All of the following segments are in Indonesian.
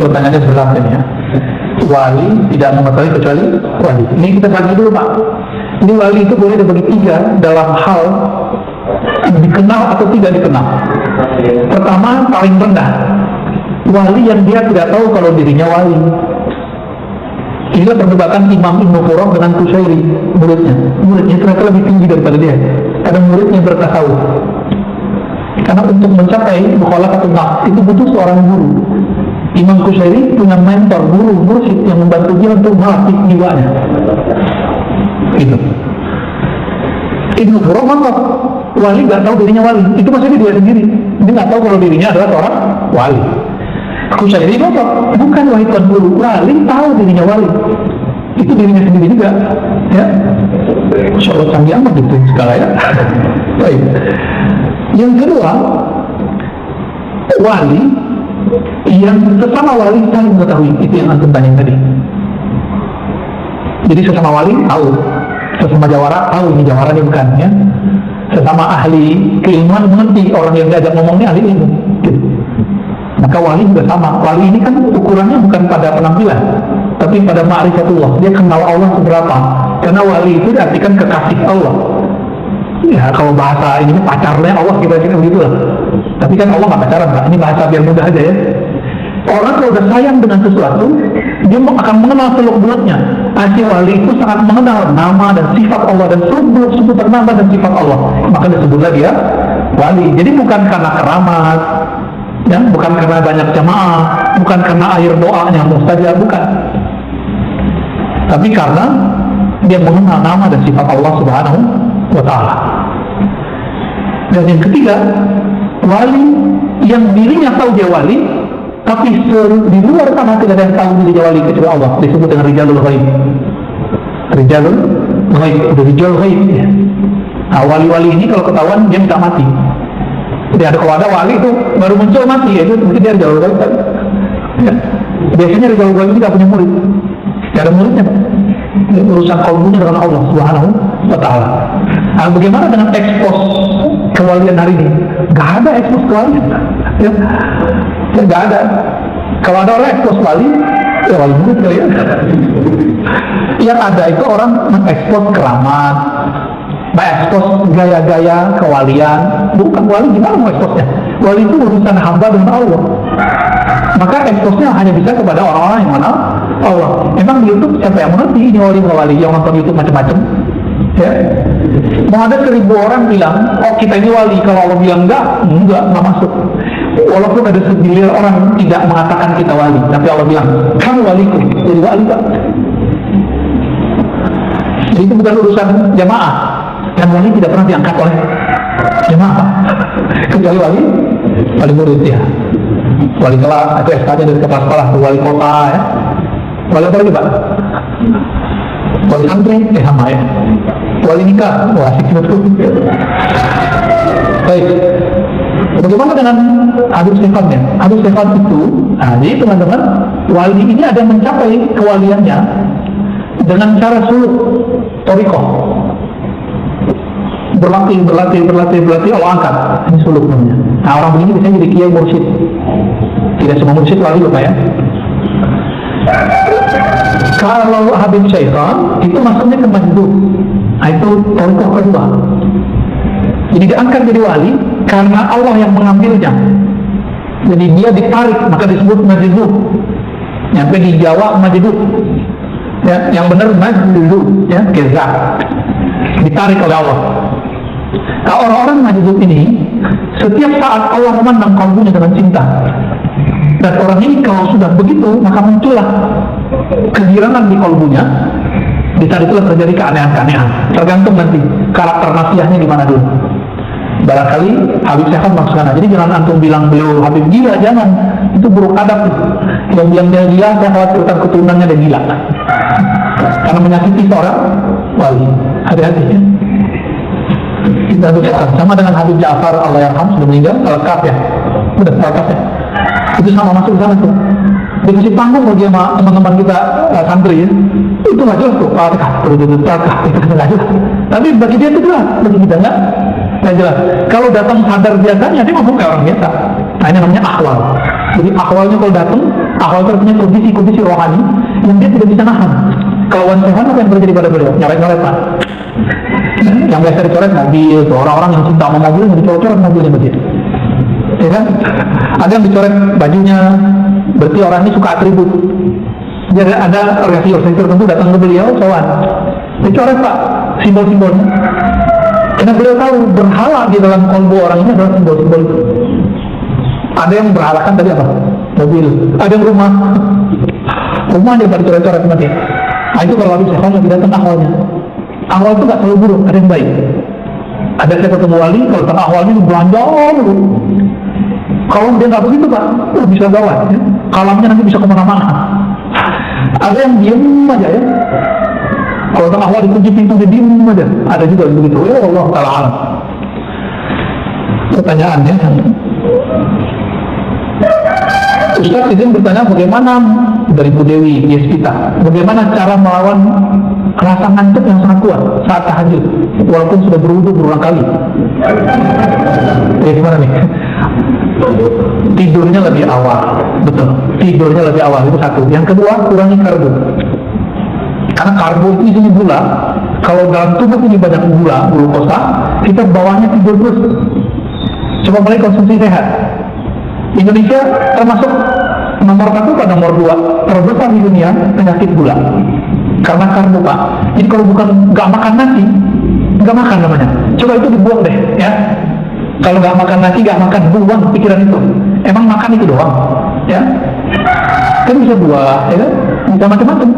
pertanyaannya berat ini ya. Wali tidak mengetahui kecuali wali. Ini kita bagi dulu Pak. Ini wali itu boleh dibagi tiga dalam hal dikenal atau tidak dikenal. Pertama, paling rendah, wali yang dia tidak tahu kalau dirinya wali. Inilah perdebatan Imam Ibnu Qurrah dengan Qusairi, muridnya ternyata lebih tinggi daripada dia, karena muridnya bertasawuf. Karena untuk mencapai mukhalafat nafs itu butuh seorang guru. Imam Qusairi punya mentor, guru, mursyid yang membantu dia untuk melatih jiwanya. Itu. Ibnu Qurrah mantap. Wali nggak tahu dirinya wali. Itu maksudnya dia sendiri. Dia nggak tahu kalau dirinya adalah seorang wali. Qusairi mantap. Bukan wali tuan guru. Wali tahu dirinya wali. Itu dirinya sendiri juga. Ya. Masya Allah canggih amat gitu segala ya. Baik. Yang kedua, wali yang sesama wali saling mengetahui. Itu yang antum tanya tadi. Jadi sesama wali tahu, sesama jawara tahu ini jawara ini bukan ya. Sesama ahli keilmuan mengerti orang yang diajak ngomongnya ahli ilmu. Gitu. Maka wali juga sama. Wali ini kan ukurannya bukan pada penampilan, tapi pada ma'rifatullah. Dia kenal Allah seberapa. Karena wali itu diartikan kekasih Allah. Ya kalau bahasa ini pacarnya Allah kita begitu lah. Tapi kan Allah nggak pacaran Pak. Ini bahasa biar mudah aja ya. Orang kalau udah sayang dengan sesuatu, dia akan mengenal seluk-beluknya. Arti wali itu sangat mengenal nama dan sifat Allah dan seluk-beluk nama dan sifat Allah. Maka disebutlah dia wali. Jadi bukan karena keramat, ya, bukan karena banyak jamaah, bukan karena air doanya mustajab, bukan. Tapi karena dia mengenal nama dan sifat Allah Subhanahu wa Ta'ala. Dan yang ketiga, wali yang dirinya tahu dia wali, tapi di luar sana tidak ada yang tahu diri wali kecuali Allah. Disebut dengan rijalul ghaib. Rijalul ghaib, udah rijal ghaib ya. Nah, wali-wali ini kalau ketahuan dia minta mati. Jadi ada kalau ada wali itu baru muncul mati ya, itu mungkin dia rijal ghaib. Ya. Biasanya rijal ghaib ini tidak punya murid. Tidak ada muridnya Pak. Urusan kalbunya dengan Allah Subhanahu wa Ta'ala. Nah, bagaimana dengan ekspos kewalian hari ini? Gak ada ekspos kewalian ya. Gak ada. Kalau ada orang ekspos wali, ya wali murid kali ya. Yang ada itu orang mengekspos keramat, mengekspos gaya-gaya kewalian. Bukan wali, gimana mau eksposnya? Wali itu urusan hamba dengan Allah. Maka eksposnya hanya bisa kepada orang-orang yang mengenal Allah. Memang di YouTube siapa yang mengerti ini wali yang nonton YouTube macam-macam? Ya. Mau ada 1000 orang bilang, oh kita ini wali. Kalau Allah bilang enggak masuk. Walaupun ada 9 orang tidak mengatakan kita wali, tapi Allah bilang kamu waliku, jadi wali Pak. Jadi itu bukan urusan jamaah. Dan wali tidak pernah diangkat oleh jamaah Pak. Kecuali wali murid ya. Wali kelas, itu SK-nya dari kepala sekolah, wali kota ya. Wali apa lagi Pak? Wali santri, sama ya. Wali nikah, wah asik betul. Baik. Bagaimana dengan Habib Syekhannya? Habib Syekhan itu, jadi teman-teman, wali ini ada mencapai kewaliannya dengan cara suluk, thariqah. Berlatih, Allah angkat. Ini suluk namanya. Nah, orang begini biasanya jadi kiai mursyid. Tidak semua mursyid wali Bapak ya. Kalau Habib Syekhan itu masuknya ke majdub. Nah, itu thariqah kedua. Jadi diangkat jadi wali karena Allah yang mengambilnya. Jadi dia ditarik, maka disebut majdub. Nyampe di Jawa majdub. Ya, yang benar majdub, ya, keza. Ditarik oleh Allah. Nah, orang-orang majdub ini setiap saat Allah memandang kalbunya dengan cinta. Dan orang ini kalau sudah begitu, maka muncullah kegirangan di kalbunya. Di saat itulah terjadi keanehan-keanehan. Tergantung nanti karakter nasihatnya di mana dulu. Barangkali Habib Syekhan maksudnya. Jadi jangan antum bilang beliau Habib gila, jangan. Itu buruk adab. Yang bilang dia gila, saya khawatir keturunannya dia gila. Karena menyakiti seorang wali. Hati-hati ya. Kita Habib Syekhan sama dengan Habib Ja'far Allahyarham sudah meninggal, Al-Kaf ya. Udah Al-Kaf ya. Itu sama masuk sana tuh. Dikasih panggung bagi sama teman-teman kita santri ya. Itu nggak jelas tuh. Al-Kaf, itu nggak jelas. Tapi bagi dia itu jelas, bagi kita nggak jelas. Kalau datang sadar biasanya dia ngomong kayak orang biasa. Nah ini namanya ahlal. Jadi akhwalnya kalau datang, akhwal itu artinya kondisi rohani yang dia tidak bisa nahan. Kalau wan sehan apa yang terjadi pada beliau? Nyoret-nyoret Pak. Yang biasa dicoret mobil, tuh orang-orang yang cinta sama mobil yang dicoret mobilnya begitu. Ya kan? Ada yang dicoret bajunya, berarti orang ini suka atribut. Jadi ada organisasi tertentu datang ke beliau, sowan, dicoret Pak simbol-simbolnya. Karena beliau tahu berhala di dalam kolbu orang ini adalah simbol-simbol itu. Ada yang berhalakan tadi apa? Mobil. Ada yang rumah dia pada coret-coret mati. Nah itu kalau habis sehan lagi datang akhwalnya. Akhwal itu gak selalu buruk, ada yang baik. Ada saya ketemu wali, kalau datang akhwalnya belanja dulu. Kalau dia nggak begitu Pak, bisa gawat ya. Kalamnya nanti bisa kemana-mana. Ada yang diem aja ya. Kalau tengah awal dikunci pintu dia diem aja. Ada juga yang begitu. Ya Allah Ta'ala alam. Pertanyaannya, Ustaz izin bertanya bagaimana dari Bu Dewi Yespita, bagaimana cara melawan rasa ngantuk yang sangat kuat saat tahajud walaupun sudah berwudu berulang kali? Ya gimana nih? Tidurnya lebih awal, betul. Tidurnya lebih awal itu satu. Yang kedua, kurangi karbo. Karena karbo itu isinya gula. Kalau dalam tubuh ini banyak glukosa, kita bawahnya tidur terus. Coba mulai konsumsi sehat. Indonesia termasuk nomor 1 atau nomor 2 terbesar di dunia penyakit gula. Karena karbo Pak. Jadi kalau bukan nggak makan nasi, nggak makan namanya. Coba itu dibuang deh, ya. Kalau nggak makan nasi, nggak makan, buang pikiran itu. Emang makan itu doang, ya? Kan bisa buah, ya kan? Bisa macam-macam.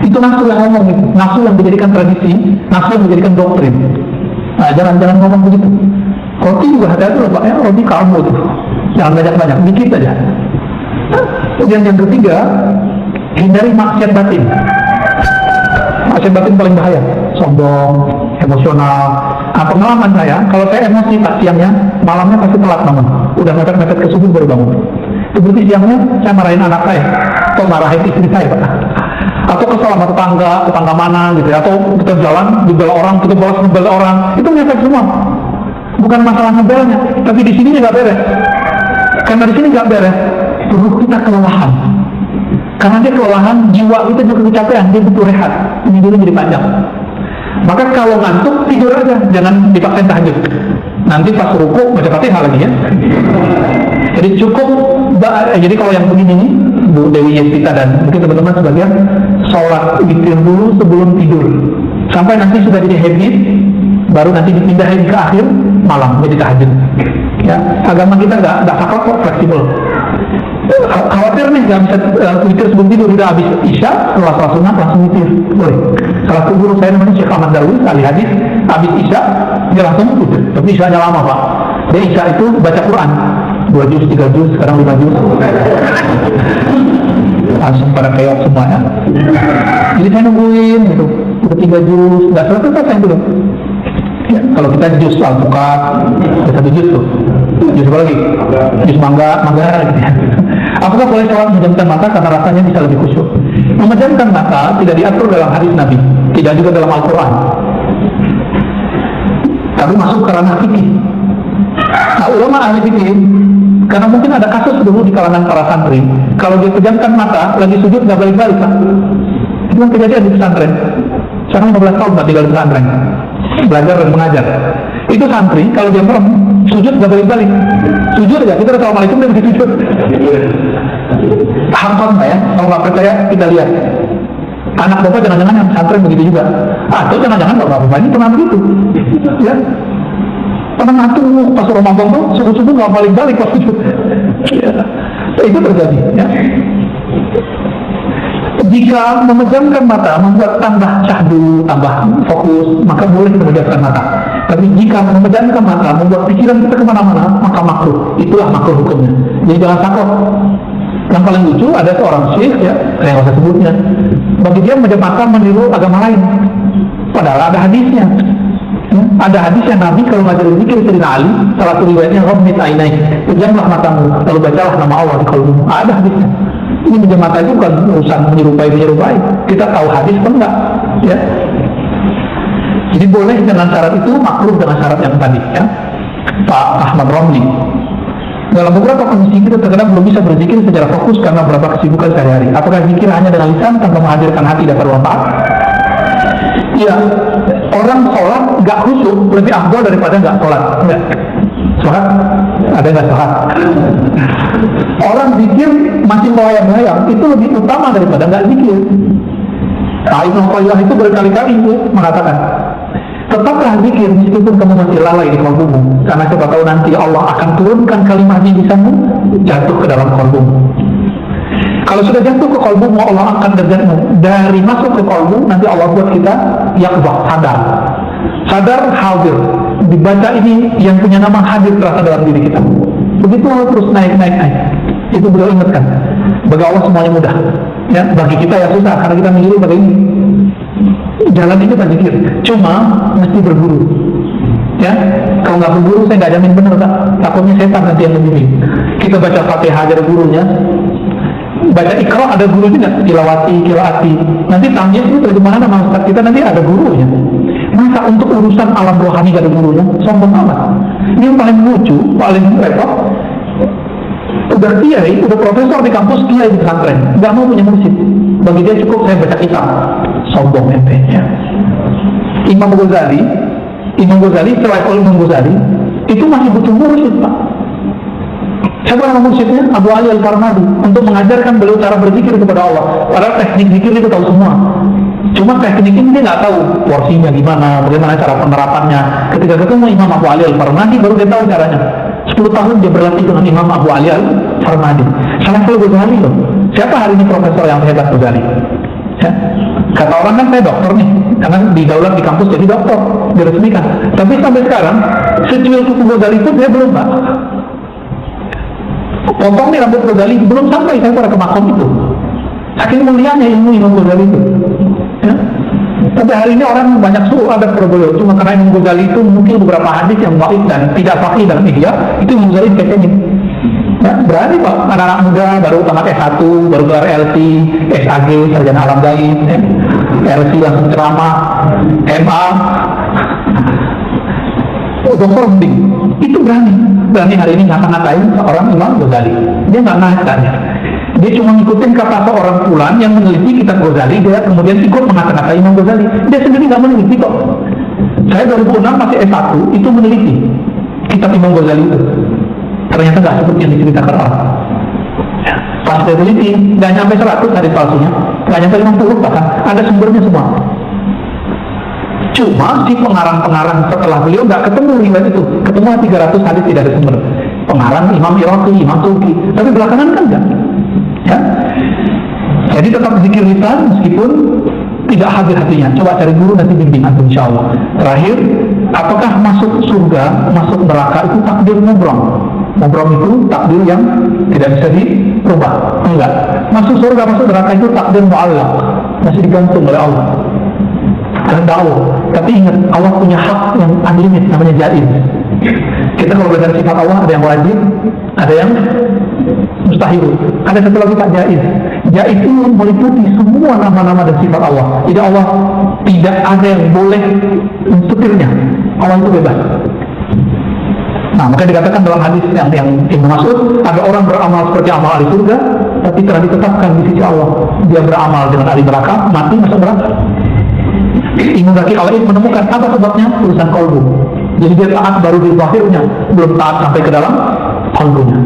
Itu nafsu yang ngomong, itu. Nafsu yang dijadikan tradisi, nafsu yang dijadikan doktrin. Nah, jangan ngomong begitu. Roti juga hati-hati loh Pak, ya. Roti karbo tuh. Jangan banyak-banyak, dikit aja. Kemudian yang ketiga, hindari maksiat batin. Maksiat batin paling bahaya, sombong, emosional. Nah, pengalaman saya, kalau saya emosi Pak siangnya, malamnya pasti telat bangun. Udah mepet-mepet ke subuh baru bangun. Itu berarti siangnya saya marahin anak saya, atau marahin istri saya Pak. Atau kesal sama tetangga mana gitu ya. Atau kita jalan, dibela orang, kita balas ngebela orang. Itu ngefek semua. Bukan masalah ngebelnya, tapi di sini nggak beres. Karena di sini nggak beres, tubuh kita kelelahan. Karena dia kelelahan, jiwa kita juga kecapean, dia butuh rehat. Ini dulu jadi panjang. Maka kalau ngantuk, tidur aja, jangan dipaksain tahajud. Nanti pas ruku baca Fatihah lagi ya. Jadi cukup, jadi kalau yang begini nih, Bu Dewi Yespita dan mungkin teman-teman sebagian, sholat witir dulu sebelum tidur. Sampai nanti sudah jadi habit, baru nanti dipindahin ke akhir malam, jadi tahajud. Ya, agama kita nggak saklek kok, fleksibel. Khawatir nih nggak bisa witir sebelum tidur, udah habis isya setelah sholat sunat langsung witir, boleh. Salah satu guru saya namanya Syekh Ahmad Darwis, ahli hadis, habis isya dia langsung witir. Tapi isyanya lama Pak. Dia isya itu baca Quran 2 juz, 3 juz, sekarang 5 juz. Langsung pada keok semuanya. Jadi saya nungguin gitu, udah 3 juz, nggak selesai dulu. Ya, kalau kita jus alpukat, ada 1 jus tuh. Jus apa lagi? Jus mangga gitu ya. Apakah boleh sholat memejamkan mata karena rasanya bisa lebih khusyuk? Memejamkan mata tidak diatur dalam hadis Nabi, tidak juga dalam Al-Quran. Tapi masuk ke ranah fikih. Nah, ulama ahli fikih, karena mungkin ada kasus dulu di kalangan para santri, kalau dia pejamkan mata, lagi sujud nggak balik-balik kan? Itu kan kejadian di pesantren. Sekarang 15 tahun Pak tinggal di pesantren, belajar dan mengajar. Itu santri kalau dia merem sujud gak balik-balik, sujud aja kita assalamualaikum dia begitu sujud. Hampan Pak ya, kalau nggak percaya kita lihat anak bapak jangan-jangan yang pesantren begitu juga, atau jangan-jangan bapak-bapak ini pernah begitu ya, pernah ngantuk pas Ramadan tuh subuh-subuh nggak balik-balik pas sujud ya. Itu terjadi ya. Jika memejamkan mata membuat tambah syahdu, tambah fokus, maka boleh memejamkan mata. Tapi jika memejamkan mata membuat pikiran kita kemana-mana, maka makruh. Itulah makruh hukumnya. Jadi jangan takut. Yang paling lucu ada seorang syekh ya, saya nggak usah sebutnya. Bagi dia memejam mata meniru agama lain. Padahal ada hadisnya. Ya, ada hadis yang Nabi kalau ngajarin zikir Sayyidina Ali, salah satu riwayatnya Ghammid ainaik, pejamlah matamu, lalu bacalah nama Allah di kalbumu. Ada hadisnya. Ini pejam mata itu bukan urusan menyerupai. Kita tahu hadis pun enggak, ya. Jadi boleh dengan syarat itu, makruh dengan syarat yang tadi, ya. Pak Ahmad Romli Dalam beberapa kondisi kita terkadang belum bisa berzikir secara fokus karena beberapa kesibukan sehari-hari. Apakah zikir hanya dengan lisan tanpa menghadirkan hati dapat bermanfaat? Ya, orang sholat nggak khusyuk lebih afdal daripada nggak sholat. Enggak. Sholat? Ada nggak sholat? Orang zikir masih melayang-layang itu lebih utama daripada nggak zikir. Nah, Ibnu Qayyim itu berkali-kali mengatakan, tetaplah zikir meskipun kamu masih lalai di kalbumu, karena siapa tahu nanti Allah akan turunkan kalimatnya di sana jatuh ke dalam kalbumu. Kalau sudah jatuh ke kalbumu, Allah akan derajatmu dari masuk ke kalbu, nanti Allah buat kita yaqzah, sadar hadir, dibaca ini yang punya nama hadir terasa dalam diri kita. Begitu terus naik. Itu beliau ingatkan, bagi Allah semuanya mudah, ya, bagi kita ya susah karena kita mengiru pada ini. Jalan ini tak zikir, cuma mesti berburu, ya. Kalau nggak berburu saya nggak jamin benar, tak? Takutnya setan nanti yang membimbing. Kita baca Fatihah ada gurunya, baca Iqra ada gurunya, tilawati, qiraati. Nanti tanya itu dari mana nama Ustaz kita, nanti ada gurunya. Masa untuk urusan alam rohani gak ada gurunya? Sombong amat. Ini yang paling lucu, paling repot. Udah kiai, udah profesor di kampus, kiai di pesantren, nggak mau punya murid. Bagi dia cukup saya baca kitab. Sombong ente, ya. Imam Ghazali selain Imam Ghazali itu masih butuh murid, Pak. Siapa nama muridnya? Abu Ali Al-Farmadi, untuk mengajarkan beliau cara berzikir kepada Allah. Padahal teknik zikir itu tahu semua. Cuma teknik ini dia nggak tahu porsinya gimana, bagaimana cara penerapannya. Ketika ketemu Imam Abu Ali Al-Farmadi baru dia tahu caranya. 10 tahun dia berlatih dengan Imam Abu Ali Al-Farmadi. Shalaful Ghazali loh. Siapa hari ini profesor yang hebat Ghazali? Ya. Kata orang kan saya dokter nih, karena di daulat di kampus jadi dokter, diresmikan. Tapi sampai sekarang secuil kuku Ghazali pun saya belum, Pak. Potong nih rambut Ghazali belum sampai saya pada ke makom itu. Saking mulianya ilmu Imam Ghazali itu. Ya. Tapi hari ini orang banyak suruh ada beliau, cuma karena Imam Ghazali itu mungkin beberapa hadis yang dhaif dan tidak sahih dalam ihya, itu Imam Ghazali kayaknya. Ya, berani Pak, anak-anak muda baru tamat S1, baru gelar LT, SAG, sarjana alam gaib, LC langsung ceramah, MA, dokter mending. Itu berani hari ini ngata-ngatain seorang Imam Ghazali. Dia nggak ngata-ngatain. Dia cuma ngikutin kata seorang fulan yang meneliti kitab Ghazali, dia kemudian ikut mengata-ngatai Imam Ghazali. Dia sendiri nggak meneliti kok. Saya 2006 masih S1 itu meneliti kitab Imam Ghazali itu. Ternyata nggak seperti yang diceritakan orang. Ya. Pas saya teliti, nggak nyampe 100 hadis palsunya, nggak nyampe 50 bahkan, ada sumbernya semua. Cuma si pengarang-pengarang setelah beliau nggak ketemu riwayat itu, ketemu 300 hadis tidak ada sumber. Pengarang Imam Iraqi, Imam Turki, tapi belakangan kan enggak. Ya. Jadi tetap zikir lisan meskipun tidak hadir hatinya. Coba cari guru nanti bimbing antum insyaallah. Terakhir, apakah masuk surga, masuk neraka itu takdir mubram? Mubram itu takdir yang tidak bisa dirubah. Enggak. Masuk surga, masuk neraka itu takdir mu'allaq, masih digantung oleh Allah. Kehendak Allah. Tapi ingat, Allah punya hak yang unlimited, namanya jaiz. Kita kalau belajar sifat Allah ada yang wajib, ada yang mustahil. Ada satu lagi Pak, jaiz. Jaiz itu meliputi semua nama-nama dan sifat Allah. Jadi Allah tidak ada yang boleh mensetirnya. Allah itu bebas. Nah, maka dikatakan dalam hadis yang Ibnu Mas'ud, ada orang beramal seperti amal ahli surga, tapi telah ditetapkan di sisi Allah dia beramal dengan ahli neraka, mati masuk neraka. Ibnu Daqiq Al-Eid menemukan apa sebabnya? Urusan kolbu. Jadi dia taat baru di zahirnya, belum taat sampai ke dalam kalbunya.